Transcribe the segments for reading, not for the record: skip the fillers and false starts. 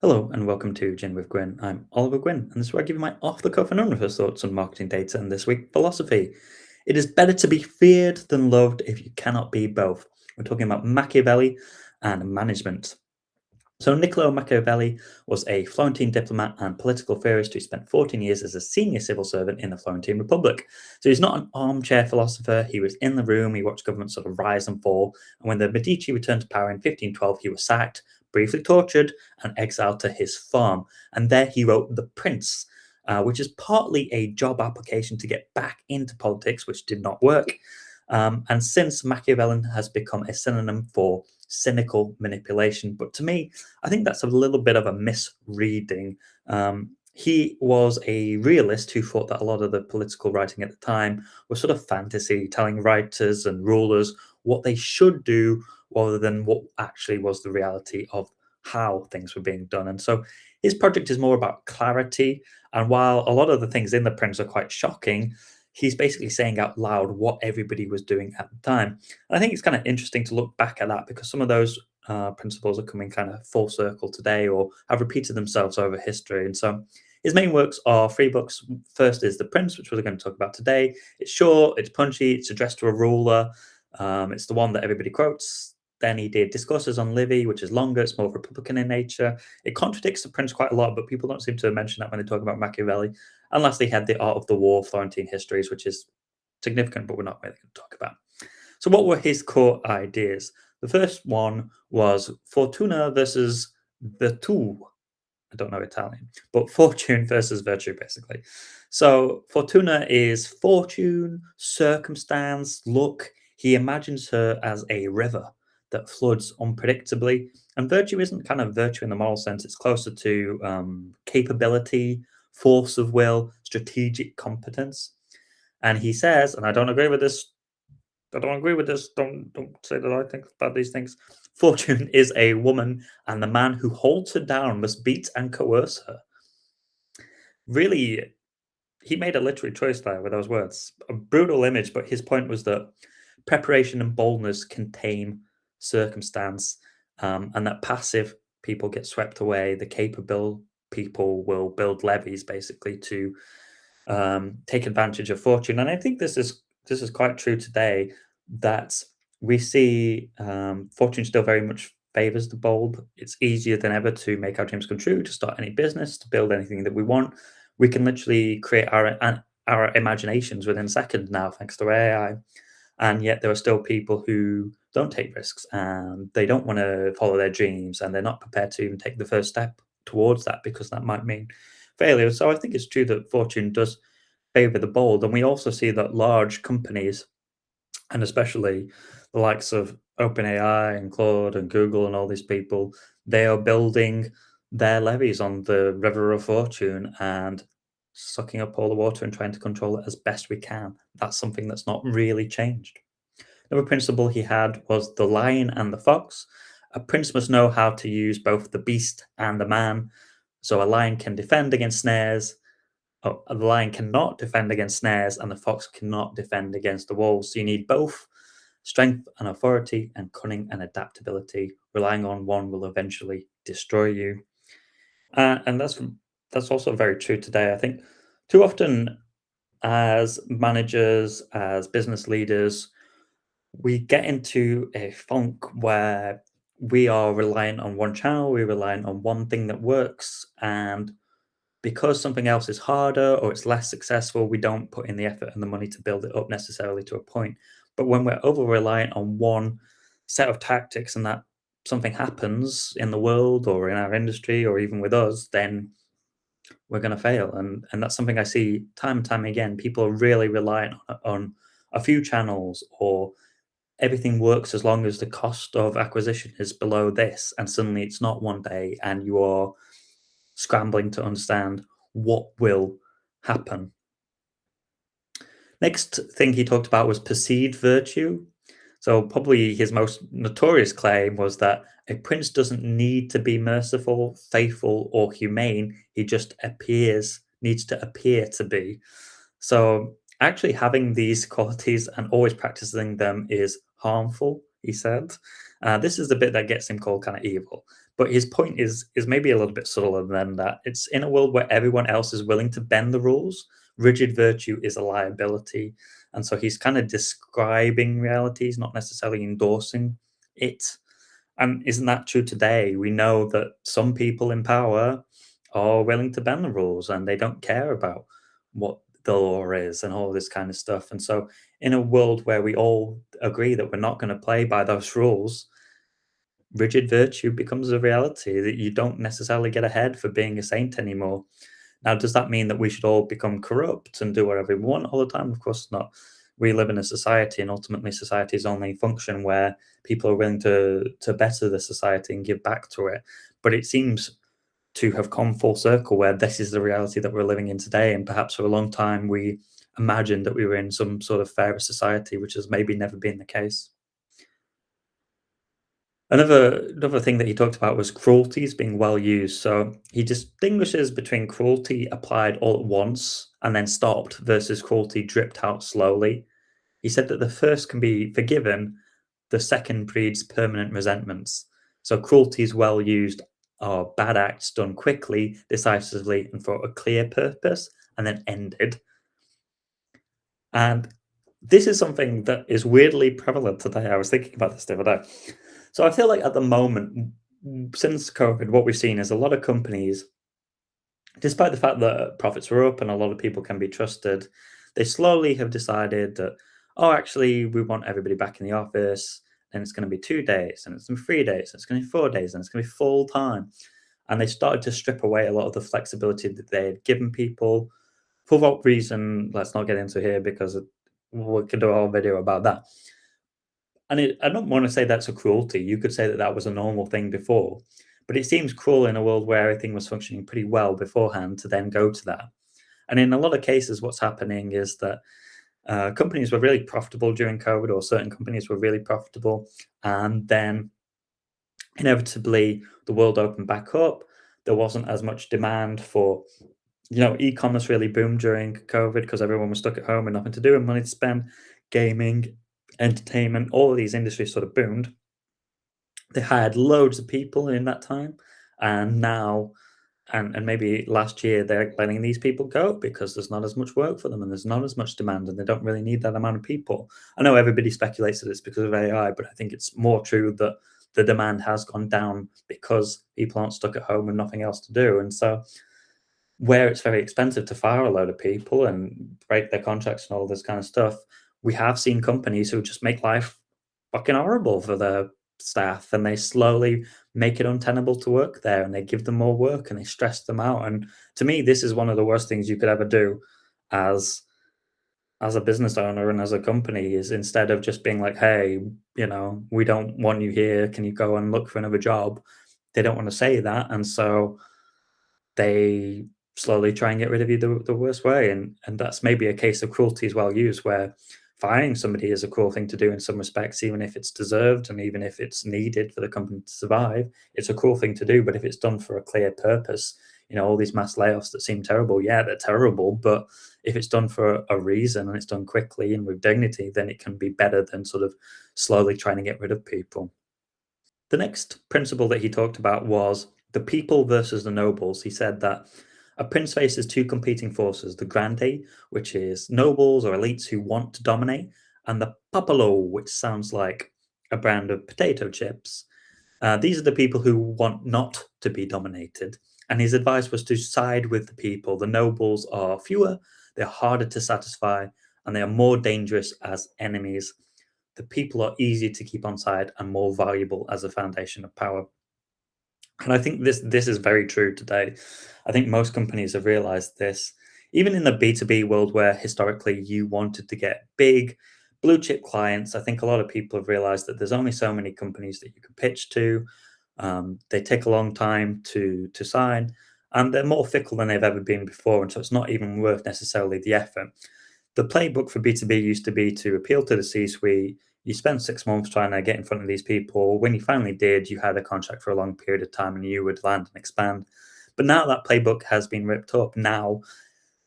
Hello and welcome to Gin with Gwyn. I'm Oliver Gwyn, and this is where I give you my off-the-cuff and unrehearsed thoughts on marketing data and this week philosophy. It is better to be feared than loved if you cannot be both. We're talking about Machiavelli and management. So Niccolò Machiavelli was a Florentine diplomat and political theorist who spent 14 years as a senior civil servant in the Florentine Republic. So he's not an armchair philosopher. He was in the room. He watched governments sort of rise and fall. And when the Medici returned to power in 1512, he was sacked, briefly tortured, and exiled to his farm. And there he wrote The Prince, which is partly a job application to get back into politics, which did not work. And since Machiavellian has become a synonym for cynical manipulation. But to me, I think that's a little bit of a misreading. He was a realist who thought that a lot of the political writing at the time was sort of fantasy, telling writers and rulers what they should do rather than what actually was the reality of how things were being done. And so his project is more about clarity. And while a lot of the things in The Prince are quite shocking, he's basically saying out loud what everybody was doing at the time. And I think it's kind of interesting to look back at that because some of those principles are coming kind of full circle today or have repeated themselves over history. And so his main works are three books. First is The Prince, which we're going to talk about today. It's short, it's punchy, it's addressed to a ruler. It's the one that everybody quotes. Then he did Discourses on Livy, which is longer, it's more Republican in nature. It contradicts The Prince quite a lot, but people don't seem to mention that when they talk about Machiavelli, unless they had The Art of the War, Florentine Histories, which is significant, but we're not really going to talk about. So what were his core ideas? The first one was fortuna versus virtù. I don't know Italian, but fortune versus virtue, basically. So fortuna is fortune, circumstance, luck. He imagines her as a river that floods unpredictably. And virtue isn't kind of virtue in the moral sense. It's closer to capability, force of will, strategic competence. And he says, and I don't agree with this. I don't agree with this. Don't say that I think about these things. Fortune is a woman, and the man who holds her down must beat and coerce her. Really, he made a literary choice there with those words. A brutal image, but his point was that preparation and boldness can tame circumstance, and that passive people get swept away. The capable people will build levees, basically, to take advantage of fortune. And I think this is quite true today that we see fortune still very much favors the bold. It's easier than ever to make our dreams come true, to start any business, to build anything that we want. We can literally create our imaginations within seconds now, thanks to AI. And yet there are still people who don't take risks and they don't want to follow their dreams and they're not prepared to even take the first step towards that because that might mean failure. So I think it's true that fortune does favor the bold. And we also see that large companies, and especially the likes of OpenAI and Claude and Google and all these people, they are building their levees on the river of fortune and sucking up all the water and trying to control it as best we can. That's something that's not really changed. Another principle he had was the lion and the fox. A prince must know how to use both the beast and the man. So a lion can defend against snares. Oh, the lion cannot defend against snares, and the fox cannot defend against the wolves. So you need both strength and authority, and cunning and adaptability. Relying on one will eventually destroy you. And that's also very true today. I think too often as managers, as business leaders, we get into a funk where we are reliant on one channel, we're reliant on one thing that works, and because something else is harder or it's less successful, we don't put in the effort and the money to build it up necessarily to a point. But when we're over reliant on one set of tactics and that something happens in the world or in our industry or even with us, then we're going to fail. And that's something I see time and time again. People are really reliant on a few channels, or everything works as long as the cost of acquisition is below this, and suddenly it's not one day and you are scrambling to understand what will happen. Next thing he talked about was perceived virtue. So probably his most notorious claim was that a prince doesn't need to be merciful, faithful, or humane. He just needs to appear to be. So actually having these qualities and always practicing them is harmful, he said. This is the bit that gets him called kind of evil. But his point is maybe a little bit subtler than that. It's in a world where everyone else is willing to bend the rules, rigid virtue is a liability. And so he's kind of describing realities, not necessarily endorsing it. And isn't that true today? We know that some people in power are willing to bend the rules and they don't care about what the law is and all this kind of stuff. And so, in a world where we all agree that we're not going to play by those rules, rigid virtue becomes a reality that you don't necessarily get ahead for being a saint anymore. Now, does that mean that we should all become corrupt and do whatever we want all the time? Of course not. We live in a society, and ultimately, society is only function where people are willing to better the society and give back to it. But it seems to have come full circle where this is the reality that we're living in today. And perhaps for a long time, we imagined that we were in some sort of fairer society, which has maybe never been the case. Another thing that he talked about was cruelties being well used. So he distinguishes between cruelty applied all at once and then stopped versus cruelty dripped out slowly. He said that the first can be forgiven, the second breeds permanent resentments. So cruelties well used are bad acts done quickly, decisively, and for a clear purpose, and then ended. And this is something that is weirdly prevalent today. I was thinking about this the other day. So I feel like at the moment, since COVID, what we've seen is a lot of companies, despite the fact that profits were up and a lot of people can be trusted, they slowly have decided that, oh, actually, we want everybody back in the office, and it's going to be 2 days, and it's going to be 3 days, and it's going to be 4 days, and it's going to be full time. And they started to strip away a lot of the flexibility that they had given people. For what reason, let's not get into here because we could do a whole video about that. And I don't want to say that's a cruelty. You could say that that was a normal thing before, but it seems cruel in a world where everything was functioning pretty well beforehand to then go to that. And in a lot of cases, what's happening is that companies were really profitable during COVID, or certain companies were really profitable, and then inevitably the world opened back up. There wasn't as much demand for, e-commerce really boomed during COVID because everyone was stuck at home and nothing to do and money to spend. Gaming, entertainment, all of these industries sort of boomed. They hired loads of people in that time, and now and maybe last year they're letting these people go because there's not as much work for them and there's not as much demand and they don't really need that amount of people. I know everybody speculates that it's because of AI, but I think it's more true that the demand has gone down because people aren't stuck at home and nothing else to do. And so where it's very expensive to fire a load of people and break their contracts and all this kind of stuff, we have seen companies who just make life fucking horrible for their staff, and they slowly make it untenable to work there, and they give them more work and they stress them out. And to me, this is one of the worst things you could ever do as a business owner and as a company, is instead of just being like, hey, we don't want you here, can you go and look for another job? They don't want to say that, and so they slowly try and get rid of you the worst way. And that's maybe a case of cruelty as well used, where firing somebody is a cruel thing to do in some respects, even if it's deserved and even if it's needed for the company to survive. It's a cruel thing to do, but if it's done for a clear purpose, all these mass layoffs that seem terrible, yeah, they're terrible, but if it's done for a reason and it's done quickly and with dignity, then it can be better than sort of slowly trying to get rid of people. The next principle that he talked about was the people versus the nobles. He said that a prince faces two competing forces: the grande, which is nobles or elites who want to dominate, and the popolo, which sounds like a brand of potato chips. These are the people who want not to be dominated. And his advice was to side with the people. The nobles are fewer, they're harder to satisfy, and they are more dangerous as enemies. The people are easier to keep on side and more valuable as a foundation of power. And I think this is very true today. I think most companies have realized this. Even in the B2B world, where historically you wanted to get big blue chip clients, I think a lot of people have realized that there's only so many companies that you can pitch to. They take a long time to sign, and they're more fickle than they've ever been before. And so it's not even worth necessarily the effort. The playbook for B2B used to be to appeal to the C-suite. You spend 6 months trying to get in front of these people. When you finally did, you had a contract for a long period of time and you would land and expand. But now that playbook has been ripped up. Now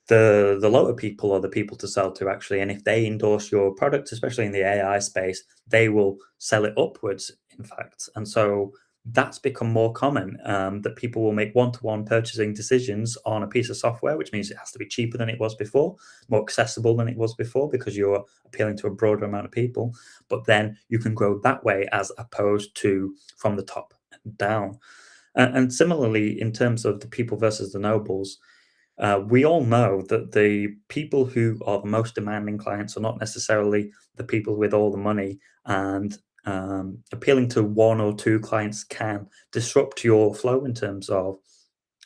the lower people are the people to sell to, actually. And if they endorse your product, especially in the AI space, they will sell it upwards, in fact. And so that's become more common, that people will make one-to-one purchasing decisions on a piece of software, which means it has to be cheaper than it was before, more accessible than it was before, because you're appealing to a broader amount of people. But then you can grow that way as opposed to from the top down. And similarly, in terms of the people versus the nobles, we all know that the people who are the most demanding clients are not necessarily the people with all the money, and appealing to one or two clients can disrupt your flow in terms of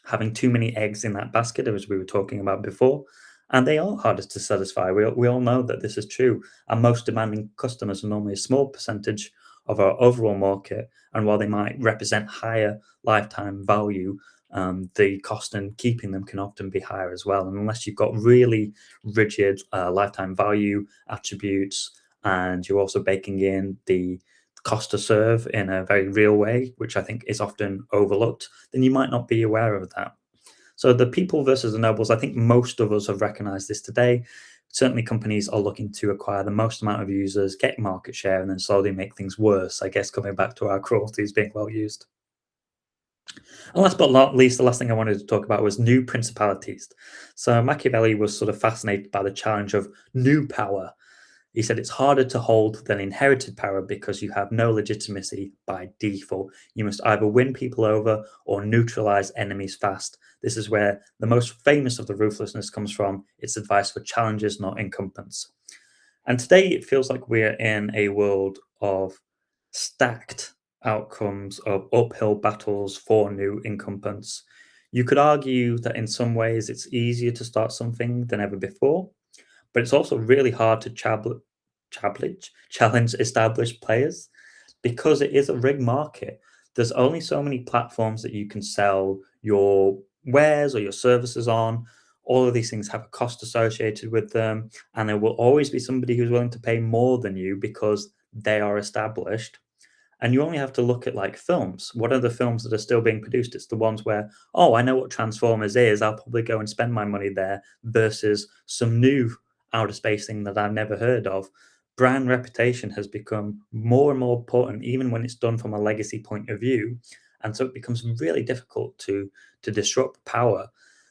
having too many eggs in that basket, as we were talking about before. And they are hardest to satisfy. We all know that this is true. Our most demanding customers are normally a small percentage of our overall market. And while they might represent higher lifetime value, the cost in keeping them can often be higher as well. And unless you've got really rigid lifetime value attributes, and you're also baking in the cost to serve in a very real way, which I think is often overlooked, then you might not be aware of that. So the people versus the nobles, I think most of us have recognized this today. Certainly companies are looking to acquire the most amount of users, get market share, and then slowly make things worse, I guess, coming back to our cruelties being well used. And last but not least, the last thing I wanted to talk about was new principalities. So Machiavelli was sort of fascinated by the challenge of new power. He said it's harder to hold than inherited power because you have no legitimacy by default. You must either win people over or neutralize enemies fast. This is where the most famous of the ruthlessness comes from. It's advice for challengers, not incumbents. And today it feels like we're in a world of stacked outcomes of uphill battles for new incumbents. You could argue that in some ways it's easier to start something than ever before, but it's also really hard to challenge established players because it is a rigged market. There's only so many platforms that you can sell your wares or your services on. All of these things have a cost associated with them, and there will always be somebody who's willing to pay more than you because they are established. And you only have to look at like films. What are the films that are still being produced? It's the ones where, oh, I know what Transformers is. I'll probably go and spend my money there versus some new outer space thing that I've never heard of. Brand reputation has become more and more important, even when it's done from a legacy point of view. And so it becomes really difficult to disrupt power.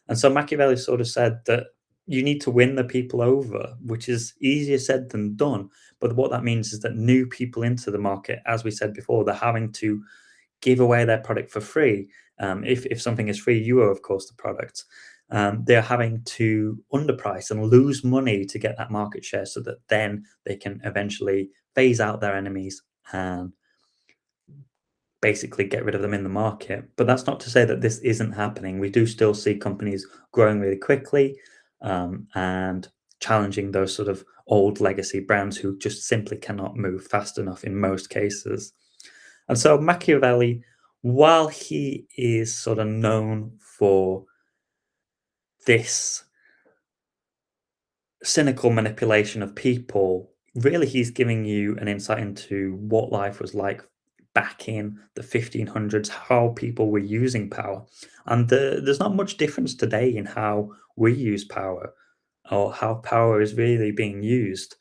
And so Machiavelli sort of said that you need to win the people over, which is easier said than done. But what that means is that new people into the market, as we said before, they're having to give away their product for free. If something is free, you are, of course, the product. They're having to underprice and lose money to get that market share so that then they can eventually phase out their enemies and basically get rid of them in the market. But that's not to say that this isn't happening. We do still see companies growing really quickly, and challenging those sort of old legacy brands who just simply cannot move fast enough in most cases. And so Machiavelli, while he is sort of known for this cynical manipulation of people, really he's giving you an insight into what life was like back in the 1500s, how people were using power. And there's not much difference today in how we use power or how power is really being used.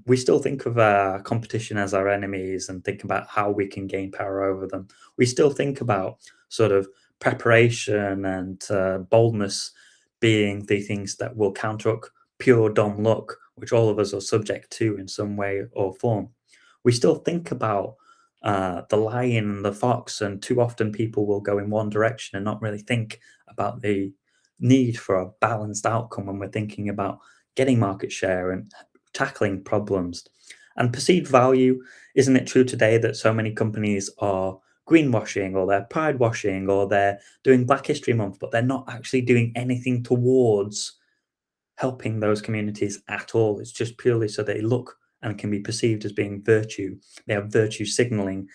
We still think of our competition as our enemies and think about how we can gain power over them. We still think about sort of preparation and boldness being the things that will counteract pure dumb luck, which all of us are subject to in some way or form. We still think about the lion and the fox, and too often people will go in one direction and not really think about the need for a balanced outcome when we're thinking about getting market share and tackling problems. And perceived value, isn't it true today that so many companies are greenwashing or they're pride washing or they're doing Black History Month, but they're not actually doing anything towards helping those communities at all. It's just purely so they look and can be perceived as being virtue. They have virtue signaling,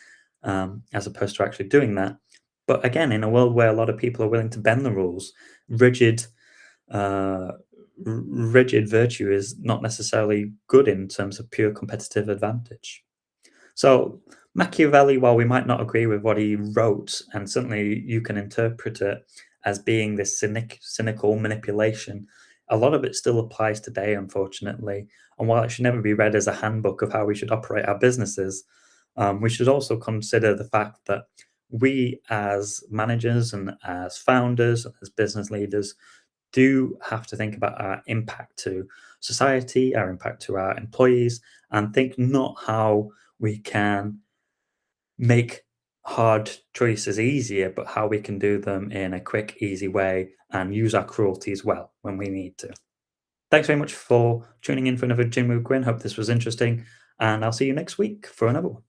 as opposed to actually doing that. But again, in a world where a lot of people are willing to bend the rules, rigid, rigid virtue is not necessarily good in terms of pure competitive advantage. So Machiavelli, while we might not agree with what he wrote, and certainly you can interpret it as being this cynical manipulation, a lot of it still applies today, unfortunately. And while it should never be read as a handbook of how we should operate our businesses, we should also consider the fact that we as managers and as founders, as business leaders, do have to think about our impact to society, our impact to our employees, and think not how we can make hard choices easier, but how we can do them in a quick, easy way and use our cruelties well when we need to. Thanks very much for tuning in for another Gym with Gwyn. Hope this was interesting, and I'll see you next week for another one.